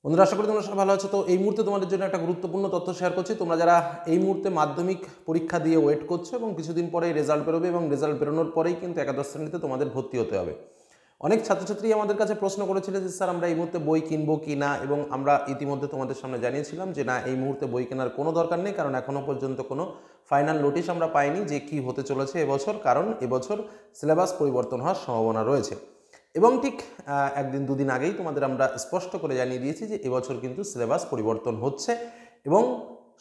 বন্ধুরা, আশা করি তোমরা সবাই ভালো আছো। তো এই মুহূর্তে তোমাদের জন্য একটা গুরুত্বপূর্ণ তথ্য শেয়ার করছি। তোমরা যারা এই মুহূর্তে মাধ্যমিক পরীক্ষা দিয়ে ওয়েট করছো এবং কিছুদিন পরেই রেজাল্ট বেরোবে এবং রেজাল্ট বেরোনোর পরেই কিন্তু একাদশ শ্রেণীতে তোমাদের ভর্তি হতে হবে। অনেক ছাত্রছাত্রী আমাদের কাছে প্রশ্ন করেছিল যে স্যার আমরা এই মুহূর্তে বই কিনবো কি না, এবং আমরা ইতিমধ্যে তোমাদের সামনে জানিয়েছিলাম যে না, এই মুহূর্তে বই কেনার কোনো দরকার নেই, কারণ এখনও পর্যন্ত কোনো ফাইনাল নোটিশ আমরা পাইনি যে কি হতে চলেছে এবছর, কারণ এবছর সিলেবাস পরিবর্তন হওয়ার সম্ভাবনা রয়েছে। এবং ঠিক একদিন দুদিন আগেই তোমাদের আমরা স্পষ্ট করে জানিয়ে দিয়েছি যে এবছর কিন্তু সিলেবাস পরিবর্তন হচ্ছে, এবং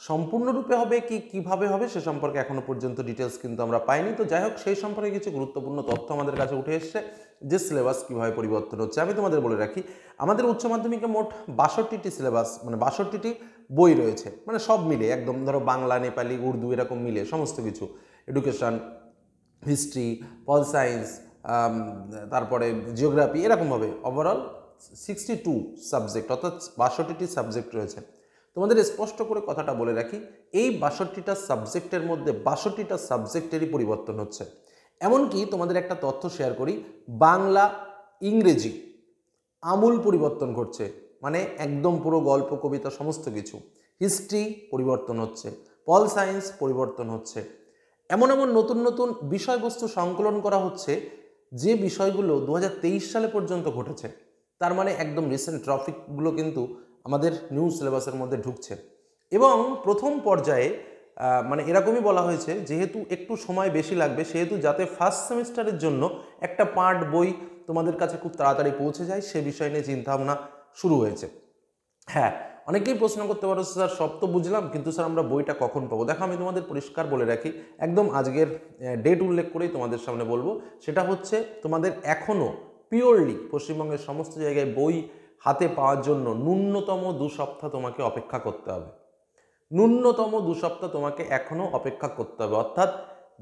সম্পূর্ণরূপে হবে কি কিভাবে হবে সে সম্পর্কে এখনও পর্যন্ত ডিটেলস কিন্তু আমরা পাইনি। তো যাই হোক, সেই সম্পর্কে কিছু গুরুত্বপূর্ণ তথ্য আমাদের কাছে উঠে এসছে যে সিলেবাস কীভাবে পরিবর্তন হচ্ছে। আমি তোমাদের বলে রাখি, আমাদের উচ্চ মাধ্যমিকে মোট 62টি সিলেবাস, মানে 62টি বই রয়েছে, মানে সব মিলে একদম ধরো বাংলা, নেপালি, উর্দু এরকম মিলে সমস্ত কিছু, এডুকেশন, হিস্ট্রি, পল সায়েন্স, তারপরে জিওগ্রাফি, এরকমভাবে ওভারঅল 62 সাবজেক্ট, অর্থাৎ 62টি সাবজেক্ট রয়েছে। তোমাদের স্পষ্ট করে কথাটা বলে রাখি, এই 62টা সাবজেক্টের মধ্যে 62টা সাবজেক্টেরই পরিবর্তন হচ্ছে। এমনকি তোমাদের একটা তথ্য শেয়ার করি, বাংলা, ইংরেজি আমূল পরিবর্তন ঘটছে, মানে একদম পুরো গল্প, কবিতা সমস্ত কিছু। হিস্ট্রি পরিবর্তন হচ্ছে, পল সায়েন্স পরিবর্তন হচ্ছে। এমন এমন নতুন নতুন বিষয়বস্তু সংকলন করা হচ্ছে যে বিষয়গুলো 2023 সালে পর্যন্ত ঘটেছে। তার মানে একদম রিসেন্ট টপিকগুলো কিন্তু আমাদের নিউ সিলেবাসের মধ্যে ঢুকছে। এবং প্রথম পর্যায়ে মানে এরকমই বলা হয়েছে, যেহেতু একটু সময় বেশি লাগবে, সেহেতু যাতে ফার্স্ট সেমিস্টারের জন্য একটা পার্ট বই তোমাদের কাছে খুব তাড়াতাড়ি পৌঁছে যায়, সে বিষয় নিয়ে চিন্তাভাবনা শুরু হয়েছে। হ্যাঁ, অনেকেই প্রশ্ন করতে পারো স্যার সব তো বুঝলাম, কিন্তু স্যার আমরা বইটা কখন পাবো? দেখো, আমি তোমাদের পরিষ্কার বলে রাখি, একদম আজকের ডেট উল্লেখ করেই তোমাদের সামনে বলবো। সেটা হচ্ছে, তোমাদের এখনও পিওরলি পশ্চিমবঙ্গের সমস্ত জায়গায় বই হাতে পাওয়ার জন্য ন্যূনতম 2 সপ্তাহ তোমাকে অপেক্ষা করতে হবে। ন্যূনতম 2 সপ্তাহ তোমাকে এখনও অপেক্ষা করতে হবে। অর্থাৎ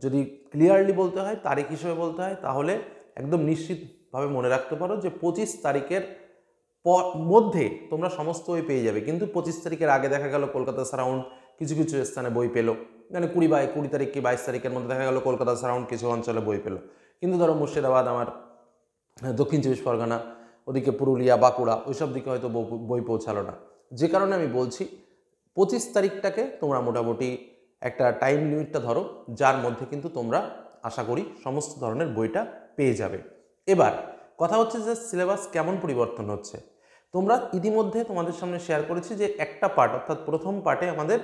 যদি ক্লিয়ারলি বলতে হয়, তারিখ হিসেবে বলতে হয়, তাহলে একদম নিশ্চিতভাবে মনে রাখতে পারো যে 25 তারিখের মধ্যে তোমরা সমস্ত বই পেয়ে যাবে। কিন্তু 25 তারিখের আগে দেখা গেল কলকাতা সারাউন্ড কিছু কিছু স্থানে বই পেলো, মানে 20 তারিখ কি 22 তারিখের মধ্যে দেখা গেল কলকাতা সারাউন্ড কিছু অঞ্চলে বই পেলো। কিন্তু ধরো মুর্শিদাবাদ, আমার দক্ষিণ চব্বিশ পরগনা, ওদিকে পুরুলিয়া, বাঁকুড়া, ওইসব দিকে হয়তো বই পৌঁছালো না। যে কারণে আমি বলছি 25 তারিখটাকে তোমরা মোটামুটি একটা টাইম লিমিটটা ধরো, যার মধ্যে কিন্তু তোমরা আশা করি সমস্ত ধরনের বইটা পেয়ে যাবে। এবার কথা হচ্ছে যে সিলেবাস কেমন পরিবর্তন হচ্ছে। তোমরা ইতিমধ্যে তোমাদের সামনে শেয়ার করেছি যে একটা পার্ট, অর্থাৎ প্রথম পার্টে আমাদের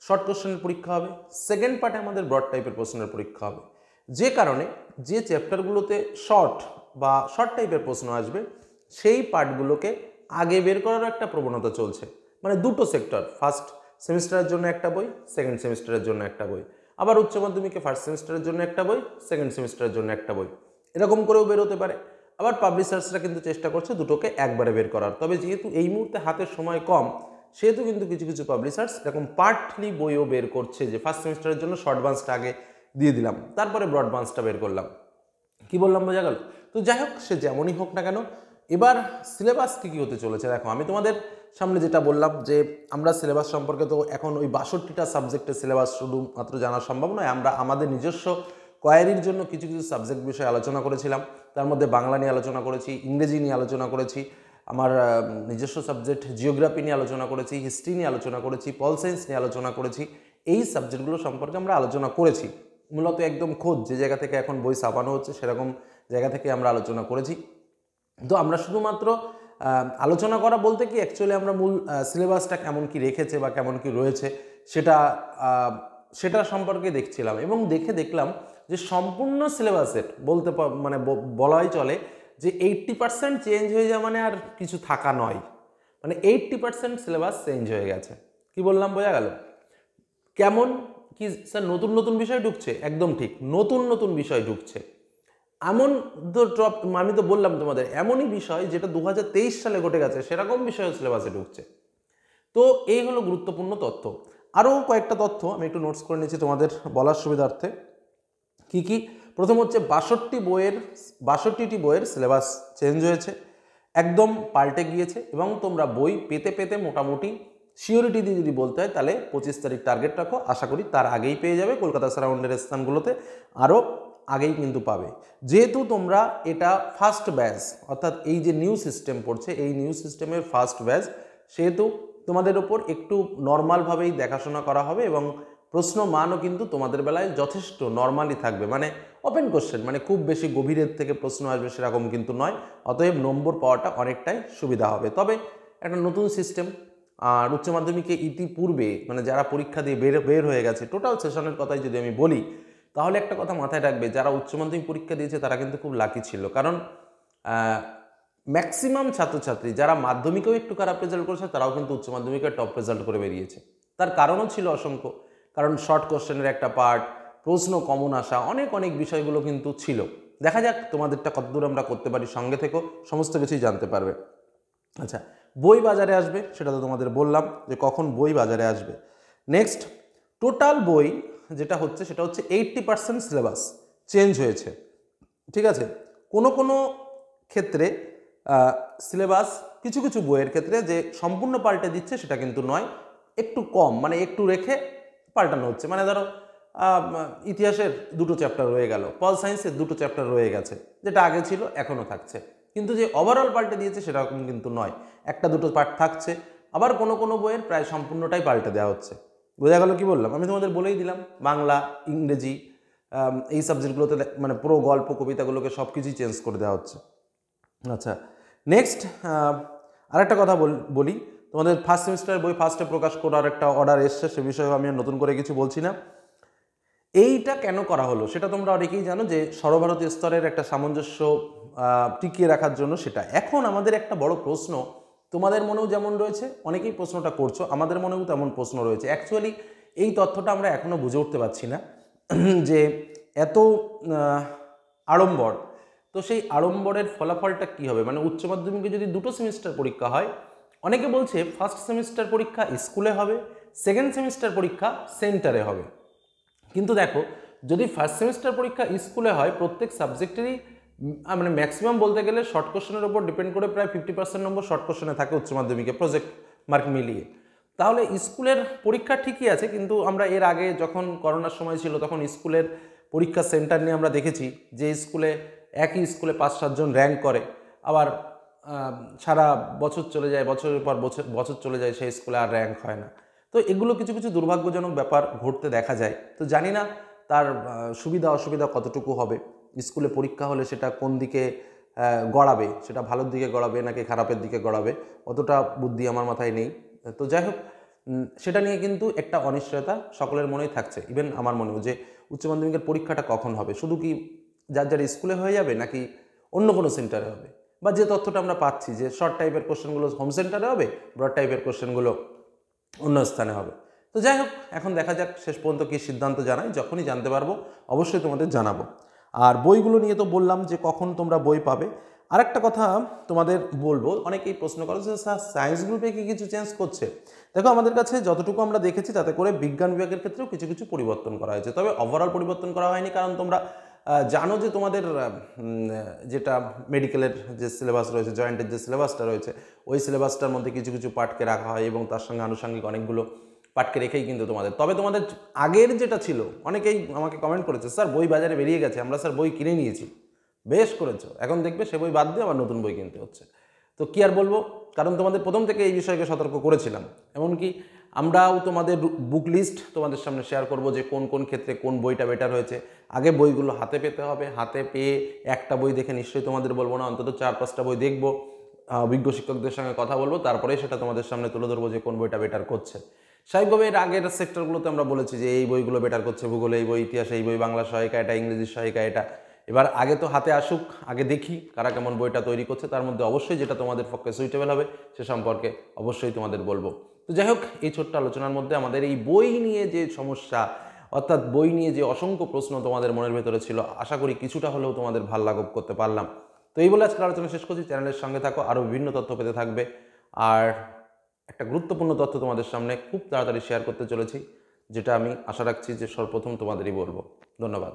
শর্ট কোশ্চেনের পরীক্ষা হবে, সেকেন্ড পার্টে আমাদের ব্রড টাইপের প্রশ্নের পরীক্ষা হবে। যে কারণে যে চ্যাপ্টারগুলোতে শর্ট বা শর্ট টাইপের প্রশ্ন আসবে, সেই পার্টগুলোকে আগে বের করার একটা প্রবণতা চলছে। মানে দুটো সেক্টর, ফার্স্ট সেমিস্টারের জন্য একটা বই, সেকেন্ড সেমিস্টারের জন্য একটা বই, আবার উচ্চ মাধ্যমিকে ফার্স্ট সেমিস্টারের জন্য একটা বই, সেকেন্ড সেমিস্টারের জন্য একটা বই, এরকম করেও বেরোতে পারে। আবার পাবলিশার্সরা কিন্তু চেষ্টা করছে দুটোকে একবারে বের করার। তবে যেহেতু এই মুহূর্তে হাতের সময় কম, সেহেতু কিন্তু কিছু কিছু পাবলিশার্স এরকম পার্টলি বইও বের করছে, যে ফার্স্ট সেমিস্টারের জন্য শর্ট বান্সটা আগে দিয়ে দিলাম, তারপরে ব্রড বান্সটা বের করলাম। কি বললাম, বোঝা গেল? তো যাই হোক, সে যেমনই হোক না কেন, এবার সিলেবাস কী হতে চলেছে দেখো। আমি তোমাদের সামনে যেটা বললাম যে আমরা সিলেবাস সম্পর্কে তো এখন ওই 62টা সাবজেক্টের সিলেবাস শুধুমাত্র জানা সম্ভব নয়। আমরা আমাদের নিজস্ব কোয়ারির জন্য কিছু কিছু সাবজেক্ট বিষয়ে আলোচনা করেছিলাম। তার মধ্যে বাংলা নিয়ে আলোচনা করেছি, ইংরেজি নিয়ে আলোচনা করেছি, আমার নিজস্ব সাবজেক্ট জিওগ্রাফি নিয়ে আলোচনা করেছি, হিস্ট্রি নিয়ে আলোচনা করেছি, পল সায়েন্স নিয়ে আলোচনা করেছি। এই সাবজেক্টগুলো সম্পর্কে আমরা আলোচনা করেছি, মূলত একদম খোঁজ যে জায়গা থেকে এখন বই ছাপানো হচ্ছে সেরকম জায়গা থেকে আমরা আলোচনা করেছি। তো আমরা শুধুমাত্র আলোচনা করা বলতে কি, অ্যাকচুয়ালি আমরা মূল সিলেবাসটা কেমন কি রেখেছে বা কেমন কি রয়েছে সেটা সম্পর্কে দেখছিলাম, এবং দেখলাম যে সম্পূর্ণ সিলেবাসের বলতে মানে বলাই চলে যে 80% চেঞ্জ হয়ে যাওয়া মানে আর কিছু থাকা নয়। মানে 80% সিলেবাস চেঞ্জ হয়ে গেছে। কি বললাম, বোঝা গেল? কেমন কি স্যার, নতুন নতুন বিষয় ঢুকছে? একদম ঠিক, নতুন নতুন বিষয় ঢুকছে। এমন আমি তো বললাম তোমাদের, এমনই বিষয় যেটা 2023 সালে ঘটে গেছে সেরকম বিষয় সিলেবাসে ঢুকছে। তো এই হলো গুরুত্বপূর্ণ তথ্য। আরও কয়েকটা তথ্য আমি একটু নোটস করে নিয়েছি তোমাদের বলার সুবিধার্থে। কি কি? প্রথম হচ্ছে 62টি বইয়ের সিলেবাস চেঞ্জ হয়েছে, একদম পাল্টে গিয়েছে, এবং তোমরা বই পেতে পেতে মোটামুটি সিওরিটি দিয়ে যদি বলতে হয় তাহলে 25 তারিখ টার্গেট রাখো। আশা করি তার আগেই পেয়ে যাবে, কলকাতা সারাউন্ডের স্থানগুলোতে আরও আগেই কিন্তু পাবে। যেহেতু তোমরা এটা ফার্স্ট ব্যাচ, অর্থাৎ এই যে নিউ সিস্টেম পড়ছে, এই নিউ সিস্টেমের ফার্স্ট ব্যাচ, সেহেতু তোমাদের ওপর একটু নর্মালভাবেই দেখাশোনা করা হবে এবং প্রশ্ন মানও কিন্তু তোমাদের বেলায় যথেষ্ট নর্মালি থাকবে, মানে ওপেন কোশ্চেন, মানে খুব বেশি গভীরের থেকে প্রশ্ন আসবে সেরকম কিন্তু নয়। অতএব নম্বর পাওয়াটা অনেকটাই সুবিধা হবে। তবে একটা নতুন সিস্টেম, আর উচ্চ মাধ্যমিকে ইতিপূর্বে মানে যারা পরীক্ষা দিয়ে বের হয়ে গেছে, টোটাল সেশনের কথাই যদি আমি বলি, তাহলে একটা কথা মাথায় রাখবে, যারা উচ্চ মাধ্যমিক পরীক্ষা দিয়েছে তারা কিন্তু খুব লাকি ছিল। কারণ ম্যাক্সিমাম ছাত্রছাত্রী যারা মাধ্যমিকেও একটু খারাপ রেজাল্ট করেছে তারাও কিন্তু উচ্চ মাধ্যমিকে টপ রেজাল্ট করে বেরিয়েছে। তার কারণও ছিল অসংখ্য, কারণ শর্ট কোশ্চেনের একটা পার্ট, প্রশ্ন কমন আসা, অনেক অনেক বিষয়গুলো কিন্তু ছিল। দেখা যাক তোমাদেরটা কতদূর আমরা করতে পারি, সঙ্গে থেকেও সমস্ত কিছুই জানতে পারবে। আচ্ছা, বই বাজারে আসবে সেটা তো তোমাদের বললাম যে কখন বই বাজারে আসবে। নেক্সট, টোটাল বই যেটা হচ্ছে সেটা হচ্ছে 80% সিলেবাস চেঞ্জ হয়েছে, ঠিক আছে। কোনো কোনো ক্ষেত্রে সিলেবাস কিছু কিছু বইয়ের ক্ষেত্রে যে সম্পূর্ণ পাল্টে দিচ্ছে সেটা কিন্তু নয়, একটু কম, মানে একটু রেখে পাল্টানো হচ্ছে। মানে ধরো ইতিহাসের 2টো চ্যাপ্টার রয়ে গেল, পল সায়েন্সের 2টো চ্যাপ্টার রয়ে গেছে, যেটা আগে ছিল এখনও থাকছে, কিন্তু যে ওভারঅল পাল্টে দিয়েছে সেরকম কিন্তু নয়, 1-2টো পার্ট থাকছে। আবার কোনো কোনো বইয়ের প্রায় সম্পূর্ণটাই পাল্টে দেওয়া হচ্ছে। বোঝা গেল কি বললাম? আমি তোমাদের বলেই দিলাম, বাংলা, ইংরেজি, এই সাবজেক্টগুলোতে মানে পুরো গল্প কবিতাগুলোকে সব কিছুই চেঞ্জ করে দেওয়া হচ্ছে। আচ্ছা, নেক্সট আরেকটা কথা বলি, তোমাদের ফার্স্ট সেমিস্টারের বই ফার্স্টে প্রকাশ করার একটা অর্ডার এসছে, সে বিষয়ে আমি আর নতুন করে কিছু বলছি না। এইটা কেন করা হলো সেটা তোমরা অনেকেই জানো, যে সর্বভারতীয় স্তরের একটা সামঞ্জস্য টিকিয়ে রাখার জন্য। সেটা এখন আমাদের একটা বড় প্রশ্ন, তোমাদের মনেও যেমন রয়েছে, অনেকেই প্রশ্নটা করছো, আমাদের মনেও তেমন প্রশ্ন রয়েছে। অ্যাকচুয়ালি এই তথ্যটা আমরা এখনও বুঝে উঠতে পারছি না যে এত আড়ম্বর, তো সেই আড়ম্বরের ফলাফলটা কী হবে। মানে উচ্চ মাধ্যমিকে যদি 2টো সেমিস্টার পরীক্ষা হয়, অনেকে বলছে ফার্স্ট সেমিস্টার পরীক্ষা স্কুলে হবে, সেকেন্ড সেমিস্টার পরীক্ষা সেন্টারে হবে। কিন্তু দেখো, যদি ফার্স্ট সেমিস্টার পরীক্ষা স্কুলে হয়, প্রত্যেক সাবজেক্টেরই মানে ম্যাক্সিমাম বলতে গেলে শর্ট কোশ্চেনের উপর ডিপেন্ড করে প্রায় 50% নম্বর শর্ট কোশ্চেনে থাকে উচ্চ মাধ্যমিকে, প্রজেক্ট মার্ক মিলিয়ে। তাহলে স্কুলের পরীক্ষা ঠিকই আছে, কিন্তু আমরা এর আগে যখন করোনার সময় ছিল তখন স্কুলের পরীক্ষা সেন্টার নিয়ে আমরা দেখেছি যে স্কুলে একই স্কুলে 5-7 জন র্যাঙ্ক করে, আবার সারা বছর চলে যায়, বছরের পর বছর চলে যায়, সেই স্কুলে আর র্যাঙ্ক হয় না। তো এগুলো কিছু কিছু দুর্ভাগ্যজনক ব্যাপার ঘটতে দেখা যায়। তো জানি না তার সুবিধা অসুবিধা কতটুকু হবে। স্কুলে পরীক্ষা হলে সেটা কোন দিকে গড়াবে, সেটা ভালোর দিকে গড়াবে নাকি খারাপের দিকে গড়াবে, অতটা বুদ্ধি আমার মাথায় নেই। তো যাই হোক, সেটা নিয়ে কিন্তু একটা অনিশ্চয়তা সকলের মনেই থাকছে, ইভেন আমার মনেও, যে উচ্চ মাধ্যমিকের পরীক্ষাটা কখন হবে, শুধু কি যার যার স্কুলে হয়ে যাবে নাকি অন্য কোনো সেন্টারে হবে, বা যে তথ্যটা আমরা পাচ্ছি যে শর্ট টাইপের কোশ্চেনগুলো হোম সেন্টারে হবে, ব্রড টাইপের কোশ্চেনগুলো অন্য স্থানে হবে। তো যাই হোক, এখন দেখা যাক শেষ পর্যন্ত কী সিদ্ধান্ত জানাই, যখনই জানতে পারবো অবশ্যই তোমাদের জানাবো। আর বইগুলো নিয়ে তো বললাম যে কখন তোমরা বই পাবে। আরেকটা কথা তোমাদের বলবো, অনেকেই প্রশ্ন করো যে স্যার সায়েন্স গ্রুপে কি কিছু চেঞ্জ করছে। দেখো, আমাদের কাছে যতটুকু আমরা দেখেছি তাতে করে বিজ্ঞান বিভাগের ক্ষেত্রেও কিছু কিছু পরিবর্তন করা হয়েছে, তবে ওভারঅল পরিবর্তন করা হয়নি। কারণ তোমরা জানো যে তোমাদের যেটা মেডিকেলের যে সিলেবাস রয়েছে, জয়েন্টের যে সিলেবাসটা রয়েছে, ওই সিলেবাসটার মধ্যে কিছু কিছু পাঠকে রাখা হয় এবং তার সঙ্গে আনুষঙ্গিক অনেকগুলো পাঠকে রেখেই কিন্তু তোমাদের। তবে তোমাদের আগের যেটা ছিল, অনেকেই আমাকে কমেন্ট করেছে স্যার বই বাজারে বেরিয়ে গেছে, আমরা স্যার বই কিনে নিয়েছি। বেশ করেছো, এখন দেখবে সে বই বাদ দিয়ে আবার নতুন বই কিনতে হচ্ছে। তো কি আর বলবো, কারণ তোমাদের প্রথম থেকে এই বিষয়কে সতর্ক করেছিলাম। এমনকি আমরাও তোমাদের বুক লিস্ট তোমাদের সামনে শেয়ার করব যে কোন কোন ক্ষেত্রে কোন বইটা বেটার হয়েছে। আগে বইগুলো হাতে পেতে হবে, হাতে পেয়ে একটা বই দেখে নিশ্চয়ই তোমাদের বলবো না, অন্তত 4-5টা বই দেখবো, অভিজ্ঞ শিক্ষকদের সঙ্গে কথা বলবো, তারপরে সেটা তোমাদের সামনে তুলে ধরবো যে কোন বইটা বেটার করছে। স্বাভাবিকভাবে এর আগের সেক্টরগুলোতে আমরা বলেছি যে এই বইগুলো বেটার করছে, ভূগোলে এই বই, ইতিহাসে এই বই, বাংলা সহায়িকা এটা, ইংরেজি সহায়িকা এটা। এবার আগে তো হাতে আসুক, আগে দেখি কারা কেমন বইটা তৈরি করছে, তার মধ্যে অবশ্যই যেটা তোমাদের পক্ষে সুইটেবল হবে সে সম্পর্কে অবশ্যই তোমাদের বলবো। তো যাই হোক, এই ছোট্ট আলোচনার মধ্যে আমাদের এই বই নিয়ে যে সমস্যা, অর্থাৎ বই নিয়ে যে অসংখ্য প্রশ্ন তোমাদের মনের ভেতরে ছিল, আশা করি কিছুটা হলেও তোমাদের ভাল লাঘব করতে পারলাম। তো এই বলে আজকের আলোচনা শেষ করছি। চ্যানেলের সঙ্গে থাকো, আরও বিভিন্ন তথ্য পেতে থাকবে। আর একটা গুরুত্বপূর্ণ তথ্য তোমাদের সামনে খুব তাড়াতাড়ি শেয়ার করতে চলেছি, যেটা আমি আশা রাখছি যে সর্বপ্রথম তোমাদেরই বলবো। ধন্যবাদ।